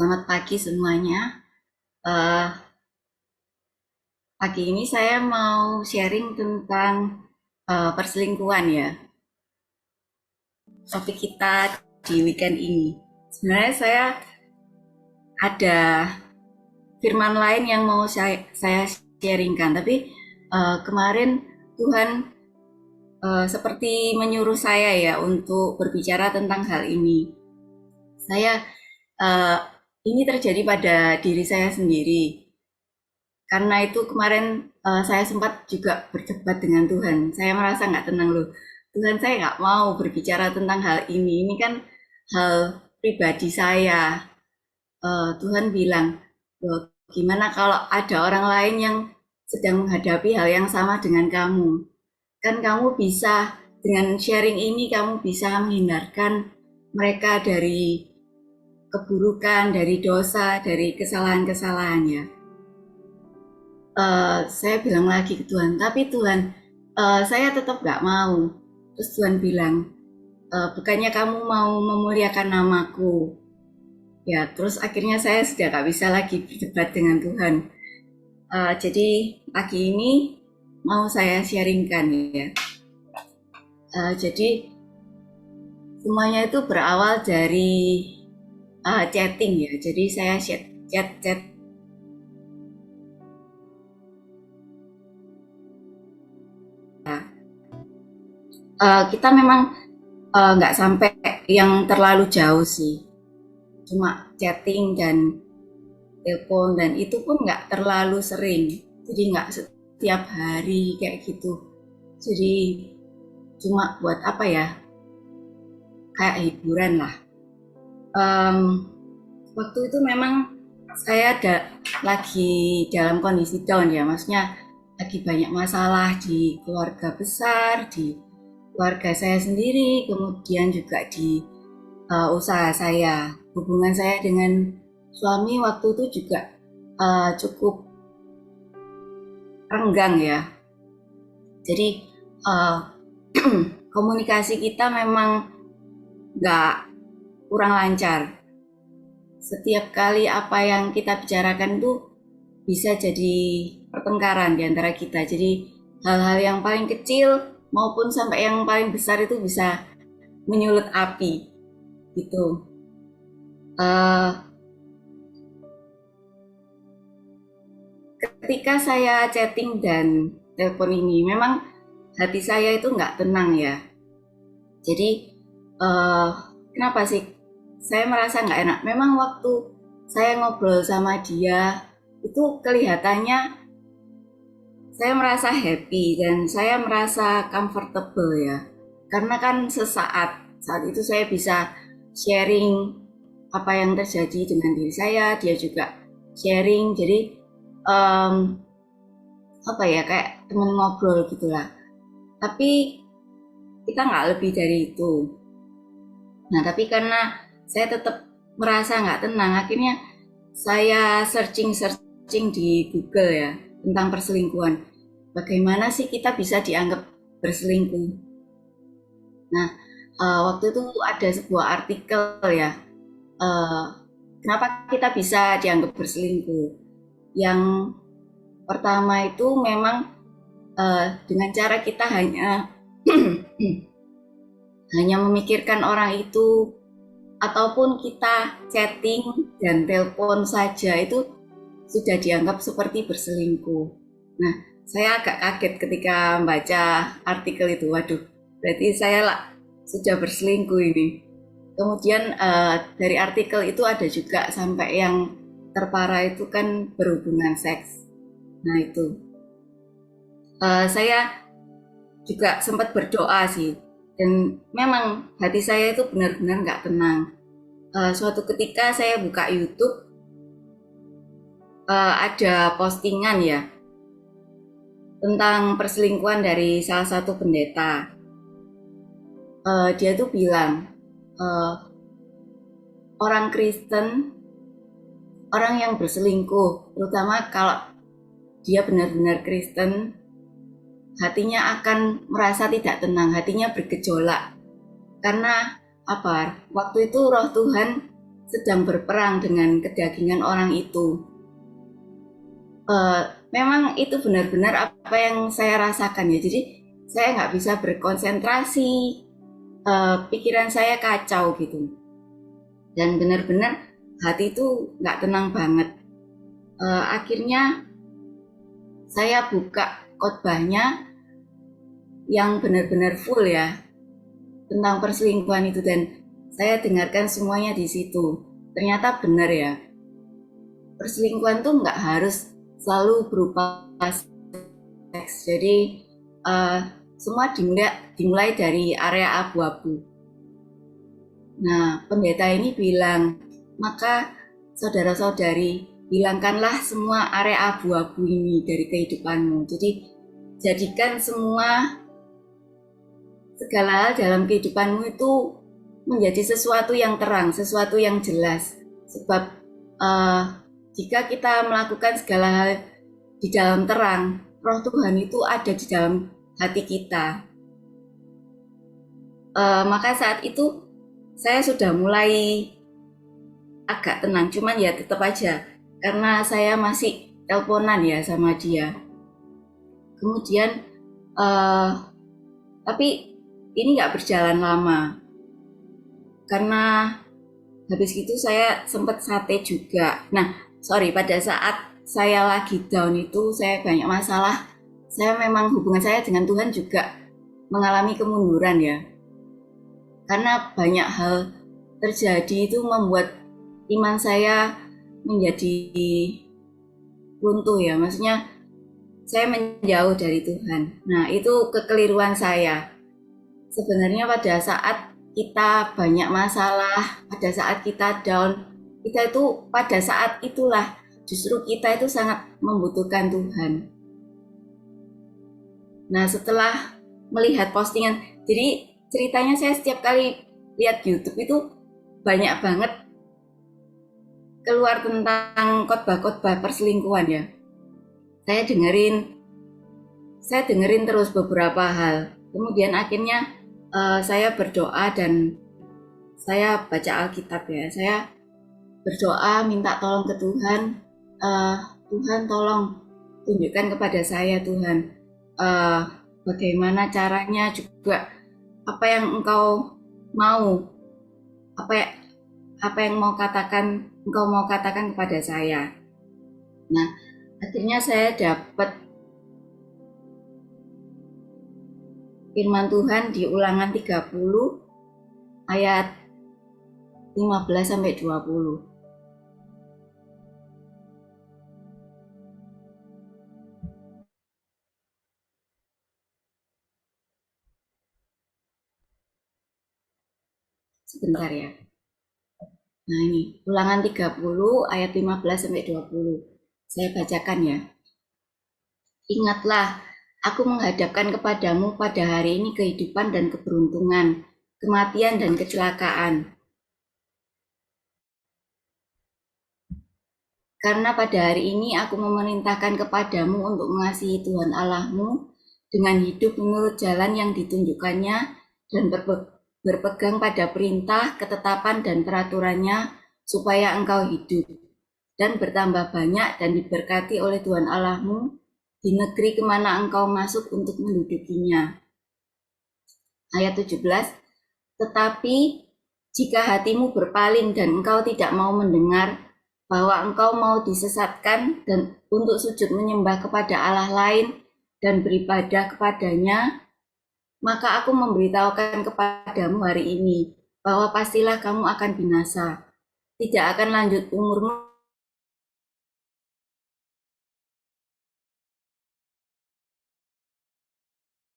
Selamat pagi semuanya. Eh, Pagi ini saya mau sharing tentang perselingkuhan ya. Topik kita di weekend ini. Sebenarnya saya ada firman lain yang mau saya sharingkan, tapi kemarin Tuhan seperti menyuruh saya ya untuk berbicara tentang hal ini. Saya eh, ini terjadi pada diri saya sendiri. Karena itu kemarin saya sempat juga berdebat dengan Tuhan. Saya merasa nggak tenang loh. Tuhan, saya nggak mau berbicara tentang hal ini. Ini kan hal pribadi saya. Tuhan bilang, loh, gimana kalau ada orang lain yang sedang menghadapi hal yang sama dengan kamu? Kan kamu bisa dengan sharing ini kamu bisa menghindarkan mereka dari keburukan, dari dosa, dari kesalahan-kesalahannya. Saya bilang lagi ke Tuhan, tapi Tuhan, saya tetap nggak mau. Terus Tuhan bilang, bukannya kamu mau memuliakan namaku. Ya, terus akhirnya saya sudah nggak bisa lagi berdebat dengan Tuhan. Jadi pagi ini mau saya sharingkan ya. Jadi semuanya itu berawal dari chatting ya. Jadi saya chat kita memang nggak sampai yang terlalu jauh sih, cuma chatting dan telepon, dan itu pun nggak terlalu sering, jadi nggak setiap hari kayak gitu. Jadi cuma buat apa ya, kayak hiburan lah. Waktu itu memang saya lagi dalam kondisi down ya, maksudnya lagi banyak masalah di keluarga besar, di keluarga saya sendiri, kemudian juga di usaha saya. Hubungan saya dengan suami waktu itu juga cukup renggang ya. Jadi uh, komunikasi kita memang nggak, kurang lancar. Setiap kali apa yang kita bicarakan itu bisa jadi pertengkaran di antara kita. Jadi hal-hal yang paling kecil maupun sampai yang paling besar itu bisa menyulut api gitu. Uh, Ketika saya chatting dan telepon ini, memang hati saya itu nggak tenang ya. Jadi kenapa sih saya merasa nggak enak? Memang waktu saya ngobrol sama dia itu kelihatannya saya merasa happy dan saya merasa comfortable ya. Karena kan saat itu saya bisa sharing apa yang terjadi dengan diri saya, dia juga sharing. Jadi um, apa ya, kayak temen ngobrol gitulah. Tapi kita nggak lebih dari itu. Nah, tapi karena saya tetap merasa nggak tenang, akhirnya saya searching di Google ya tentang perselingkuhan. Bagaimana sih kita bisa dianggap berselingkuh? Nah, waktu itu ada sebuah artikel ya. eh, Kenapa kita bisa dianggap berselingkuh? Yang pertama itu memang dengan cara kita hanya memikirkan orang itu, ataupun kita chatting dan telepon saja itu sudah dianggap seperti berselingkuh. Nah, saya agak kaget ketika membaca artikel itu. Waduh, berarti saya lah sudah berselingkuh ini. Kemudian dari artikel itu ada juga sampai yang terparah itu kan berhubungan seks. Nah itu, saya juga sempat berdoa sih, dan memang hati saya itu benar-benar nggak tenang. Suatu ketika saya buka YouTube, ada postingan ya tentang perselingkuhan dari salah satu pendeta. Dia tuh bilang, uh, orang Kristen, orang yang berselingkuh, terutama kalau dia benar-benar Kristen, hatinya akan merasa tidak tenang, hatinya bergejolak. Karena apa? Waktu itu roh Tuhan sedang berperang dengan kedagingan orang itu. Memang itu benar-benar apa yang saya rasakan ya. Jadi saya nggak bisa berkonsentrasi, pikiran saya kacau gitu. Dan benar-benar hati itu nggak tenang banget. Akhirnya saya buka khotbahnya yang benar-benar full ya tentang perselingkuhan itu, dan saya dengarkan semuanya di situ. Ternyata benar ya, perselingkuhan tuh nggak harus selalu berupa seks. Jadi semua dimulai dari area abu-abu. Nah, pendeta ini bilang, maka saudara-saudari, hilangkanlah semua area abu-abu ini dari kehidupanmu. Jadi jadikan segala hal dalam kehidupanmu itu menjadi sesuatu yang terang, sesuatu yang jelas. Sebab jika kita melakukan segala hal di dalam terang, Roh Tuhan itu ada di dalam hati kita. Maka saat itu saya sudah mulai agak tenang, cuman ya tetap aja karena saya masih teleponan ya sama dia. Kemudian tapi ini nggak berjalan lama karena habis itu saya sempat sate juga. Nah, pada saat saya lagi down itu saya banyak masalah. Saya memang hubungan saya dengan Tuhan juga mengalami kemunduran ya. Karena banyak hal terjadi itu membuat iman saya menjadi runtuh ya. Maksudnya saya menjauh dari Tuhan. Nah, itu kekeliruan saya. Sebenarnya pada saat kita banyak masalah, pada saat kita down, kita itu pada saat itulah justru kita itu sangat membutuhkan Tuhan. Nah, setelah melihat postingan, jadi ceritanya saya setiap kali lihat YouTube itu banyak banget keluar tentang khotbah-khotbah perselingkuhan ya. Saya dengerin terus beberapa hal. Kemudian akhirnya saya berdoa dan saya baca Alkitab ya. Saya berdoa minta tolong ke Tuhan. Tuhan tolong tunjukkan kepada saya Tuhan bagaimana caranya, juga apa yang Engkau mau, apa yang Engkau mau katakan kepada saya. Nah, akhirnya saya dapat firman Tuhan di Ulangan 30 ayat 15 sampai 20. Sebentar ya. Nah, ini Ulangan 30 ayat 15 sampai 20. Saya bacakan ya. Ingatlah, aku menghadapkan kepadamu pada hari ini kehidupan dan keberuntungan, kematian dan kecelakaan. Karena pada hari ini aku memerintahkan kepadamu untuk mengasihi Tuhan Allahmu dengan hidup menurut jalan yang ditunjukkannya dan berpegang pada perintah, ketetapan dan peraturannya supaya engkau hidup dan bertambah banyak dan diberkati oleh Tuhan Allahmu di negeri kemana engkau masuk untuk mendudukinya. Ayat 17, tetapi jika hatimu berpaling dan engkau tidak mau mendengar bahwa engkau mau disesatkan dan untuk sujud menyembah kepada Allah lain dan beribadah kepadanya, maka aku memberitahukan kepadamu hari ini bahwa pastilah kamu akan binasa. Tidak akan lanjut umurmu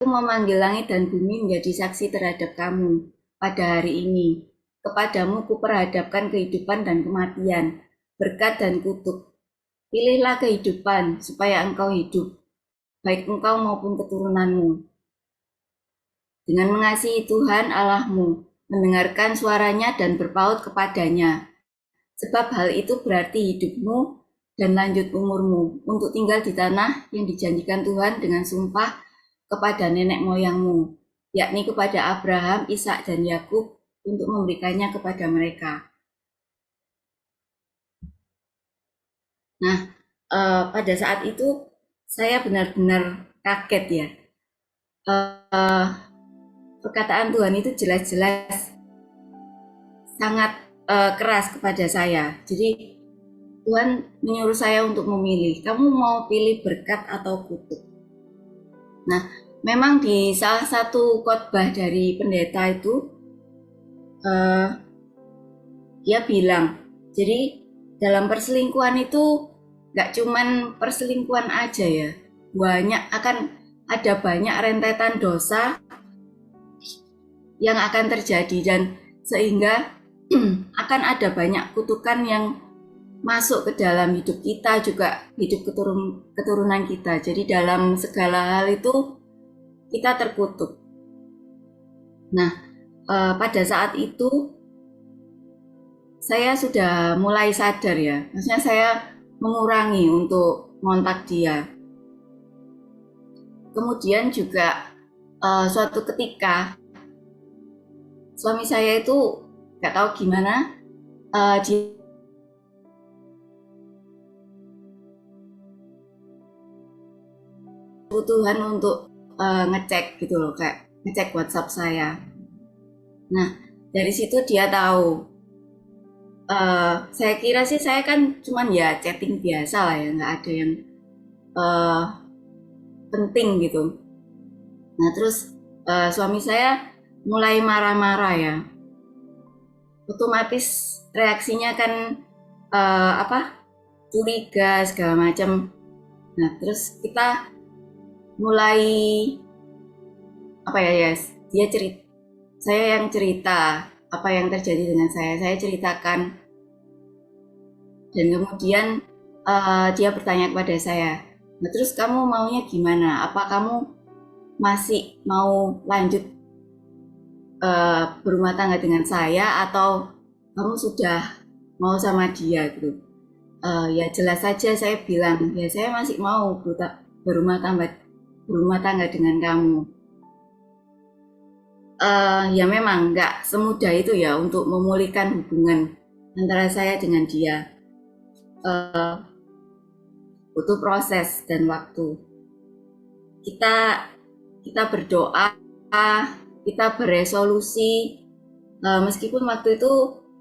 Aku memanggil langit dan bumi menjadi saksi terhadap kamu pada hari ini. Kepadamu kuperhadapkan kehidupan dan kematian, berkat dan kutuk. Pilihlah kehidupan supaya engkau hidup, baik engkau maupun keturunanmu. Dengan mengasihi Tuhan Allahmu, mendengarkan suaranya dan berpaut kepadanya. Sebab hal itu berarti hidupmu dan lanjut umurmu untuk tinggal di tanah yang dijanjikan Tuhan dengan sumpah kepada nenek moyangmu, yakni kepada Abraham, Ishak dan Yakub untuk memberikannya kepada mereka. Nah, pada saat itu saya benar-benar kaget ya. Eh, Perkataan Tuhan itu jelas-jelas sangat keras kepada saya. Jadi Tuhan menyuruh saya untuk memilih, kamu mau pilih berkat atau kutuk. Nah, memang di salah satu khotbah dari pendeta itu uh, dia bilang, jadi dalam perselingkuhan itu nggak cuman perselingkuhan aja ya, ada banyak rentetan dosa yang akan terjadi, dan sehingga akan ada banyak kutukan yang masuk ke dalam hidup kita, juga hidup keturunan kita. Jadi dalam segala hal itu kita terkutuk. Nah, pada saat itu saya sudah mulai sadar ya, maksudnya saya mengurangi untuk kontak dia. Kemudian juga suatu ketika suami saya itu nggak tahu gimana, dia kebutuhan untuk ngecek gitu loh, kayak ngecek WhatsApp saya. Nah, dari situ dia tahu. Saya kira sih saya kan cuman ya chatting biasa lah ya, nggak ada yang penting gitu. Nah terus suami saya mulai marah-marah ya. Otomatis reaksinya kan curiga segala macam. Nah terus kita mulai dia cerita, saya yang cerita apa yang terjadi dengan saya ceritakan, dan kemudian dia bertanya kepada saya, nah terus kamu maunya gimana? Apa kamu masih mau lanjut berumah tangga dengan saya, atau kamu sudah mau sama dia gitu? Ya jelas saja saya bilang, ya saya masih mau berumah tangga dengan kamu. Ya memang nggak semudah itu ya untuk memulihkan hubungan antara saya dengan dia. Butuh proses dan waktu. Kita berdoa, kita beresolusi, meskipun waktu itu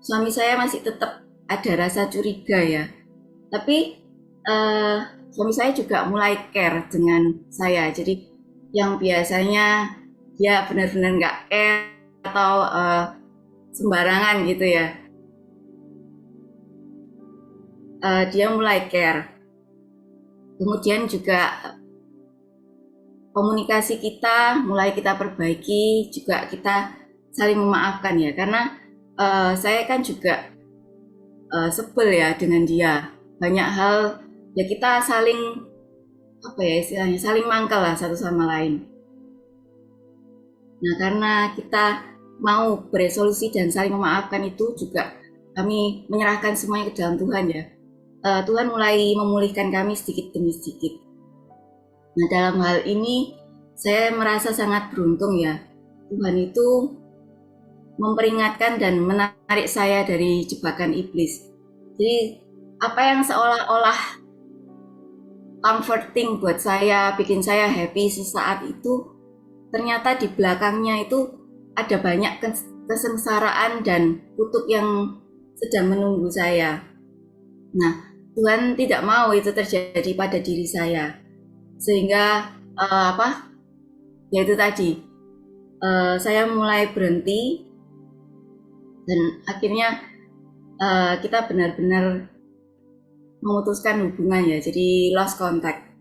suami saya masih tetap ada rasa curiga ya, tapi suami saya juga mulai care dengan saya. Jadi yang biasanya dia benar-benar nggak care atau sembarangan gitu ya, dia mulai care. Kemudian juga komunikasi kita mulai kita perbaiki, juga kita saling memaafkan ya, karena saya kan juga sebel ya dengan dia. Banyak hal ya kita saling istilahnya saling mangkal lah satu sama lain. Nah karena kita mau beresolusi dan saling memaafkan itu, juga kami menyerahkan semuanya ke dalam Tuhan ya. Tuhan mulai memulihkan kami sedikit demi sedikit. Nah dalam hal ini saya merasa sangat beruntung ya. Tuhan itu memperingatkan dan menarik saya dari jebakan iblis. Jadi apa yang seolah-olah comforting buat saya, bikin saya happy sesaat itu, ternyata di belakangnya itu ada banyak kesengsaraan dan kutuk yang sedang menunggu saya. Nah Tuhan tidak mau itu terjadi pada diri saya, sehingga yaitu tadi saya mulai berhenti, dan akhirnya kita benar-benar memutuskan hubungan ya, jadi lost contact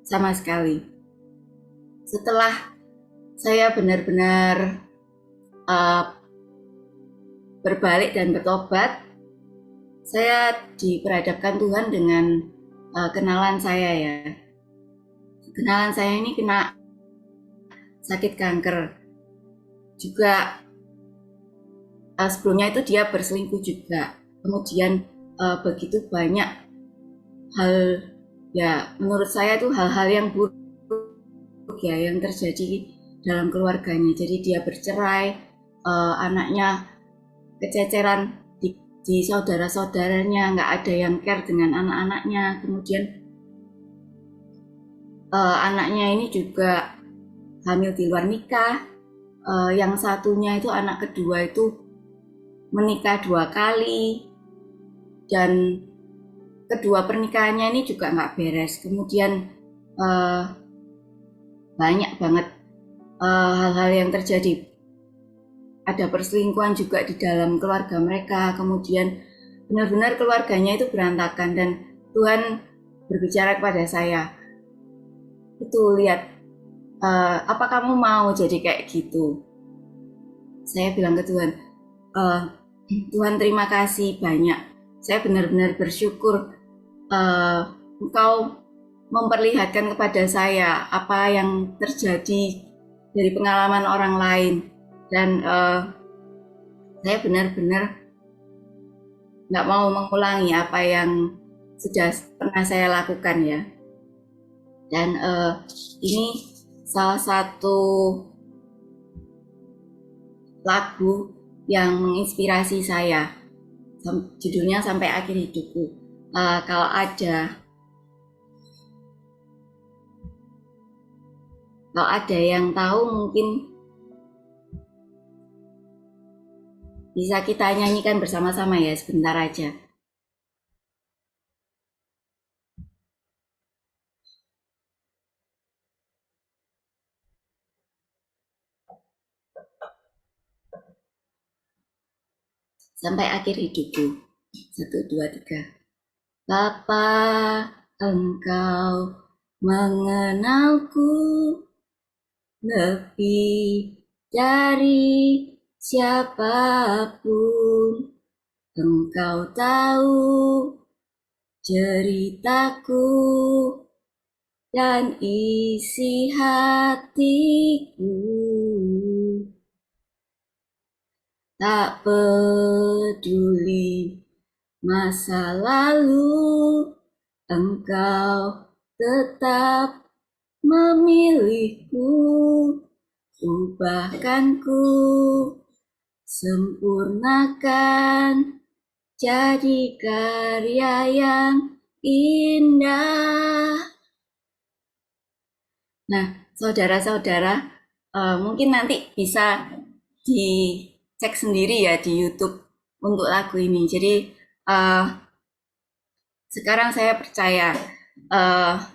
sama sekali. Setelah saya benar-benar berbalik dan bertobat, saya diperhadapkan Tuhan dengan kenalan saya ya. Kenalan saya ini kena sakit kanker. Juga sebelumnya itu dia berselingkuh juga. Kemudian begitu banyak hal ya, menurut saya itu hal-hal yang buruk ya yang terjadi dalam keluarganya. Jadi dia bercerai, anaknya kececeran di saudara-saudaranya, nggak ada yang care dengan anak-anaknya. Kemudian anaknya ini juga hamil di luar nikah. Yang satunya itu anak kedua itu menikah 2 kali, dan kedua pernikahannya ini juga nggak beres. Kemudian banyak banget hal-hal yang terjadi. Ada perselingkuhan juga di dalam keluarga mereka. Kemudian benar-benar keluarganya itu berantakan, dan Tuhan berbicara kepada saya, itu lihat, apa kamu mau jadi kayak gitu? Saya bilang ke Tuhan, Tuhan terima kasih banyak. Saya benar-benar bersyukur Engkau memperlihatkan kepada saya apa yang terjadi dari pengalaman orang lain, dan saya benar-benar nggak mau mengulangi apa yang sudah pernah saya lakukan ya. Dan ini salah satu lagu yang menginspirasi saya, judulnya Sampai Akhir Hidupku. Kalau ada yang tahu mungkin bisa kita nyanyikan bersama-sama ya, sebentar aja. Sampai Akhir Hidupku. 1, 2, 3. Bapa, Engkau mengenalku lebih dari siapapun. Engkau tahu ceritaku dan isi hatiku. Tak peduli masa lalu, Engkau tetap memilihku. Ubahkanku, sempurnakan, jadi karya yang indah. Nah, saudara-saudara, mungkin nanti bisa dicek sendiri ya di YouTube untuk lagu ini. Jadi sekarang saya percaya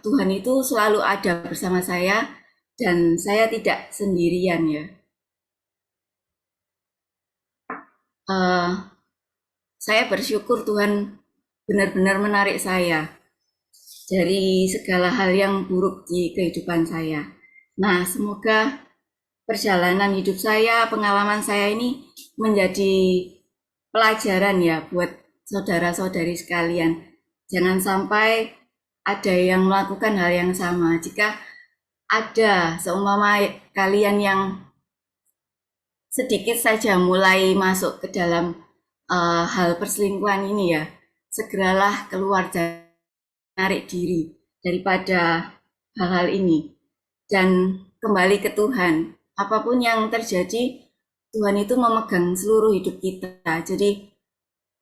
Tuhan itu selalu ada bersama saya, dan saya tidak sendirian ya. Saya bersyukur Tuhan benar-benar menarik saya dari segala hal yang buruk di kehidupan saya. Nah, semoga perjalanan hidup saya, pengalaman saya ini menjadi pelajaran ya buat saudara-saudari sekalian. Jangan sampai ada yang melakukan hal yang sama. Jika ada seumpama kalian yang sedikit saja mulai masuk ke dalam hal perselingkuhan ini ya, segeralah keluar dan menarik diri daripada hal-hal ini dan kembali ke Tuhan. Apapun yang terjadi, Tuhan itu memegang seluruh hidup kita. Jadi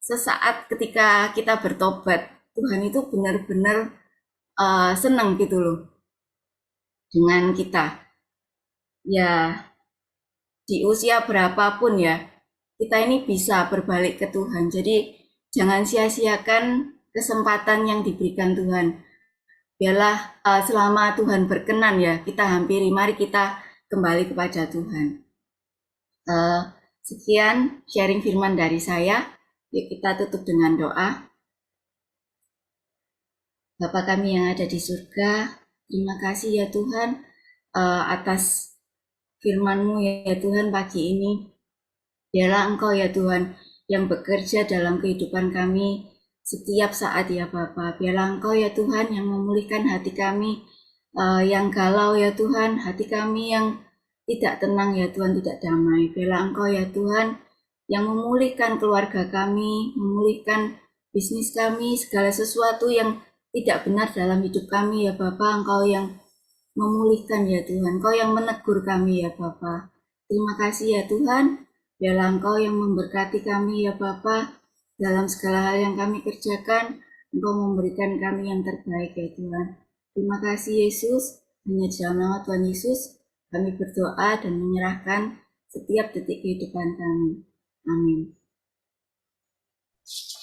sesaat ketika kita bertobat, Tuhan itu benar-benar senang gitu loh dengan kita. Ya, di usia berapapun ya, kita ini bisa berbalik ke Tuhan. Jadi jangan sia-siakan kesempatan yang diberikan Tuhan. Biarlah selama Tuhan berkenan ya, kita hampiri. Mari kita kembali kepada Tuhan. Sekian sharing firman dari saya. Yuk kita tutup dengan doa. Bapa kami yang ada di surga, terima kasih ya Tuhan atas firman-Mu ya Tuhan pagi ini. Biarlah Engkau ya Tuhan yang bekerja dalam kehidupan kami setiap saat ya Bapa. Biarlah Engkau ya Tuhan yang memulihkan hati kami yang galau ya Tuhan, hati kami yang tidak tenang ya Tuhan, tidak damai. Biarlah Engkau ya Tuhan yang memulihkan keluarga kami, memulihkan bisnis kami, segala sesuatu yang tidak benar dalam hidup kami ya Bapa. Engkau yang memulihkan ya Tuhan, Engkau yang menegur kami ya Bapa. Terima kasih ya Tuhan. Biarlah Engkau yang memberkati kami ya Bapa. Dalam segala hal yang kami kerjakan, Engkau memberikan kami yang terbaik ya Tuhan. Terima kasih Yesus, hanya di dalam nama Tuhan Yesus kami berdoa dan menyerahkan setiap detik kehidupan kami. Amin.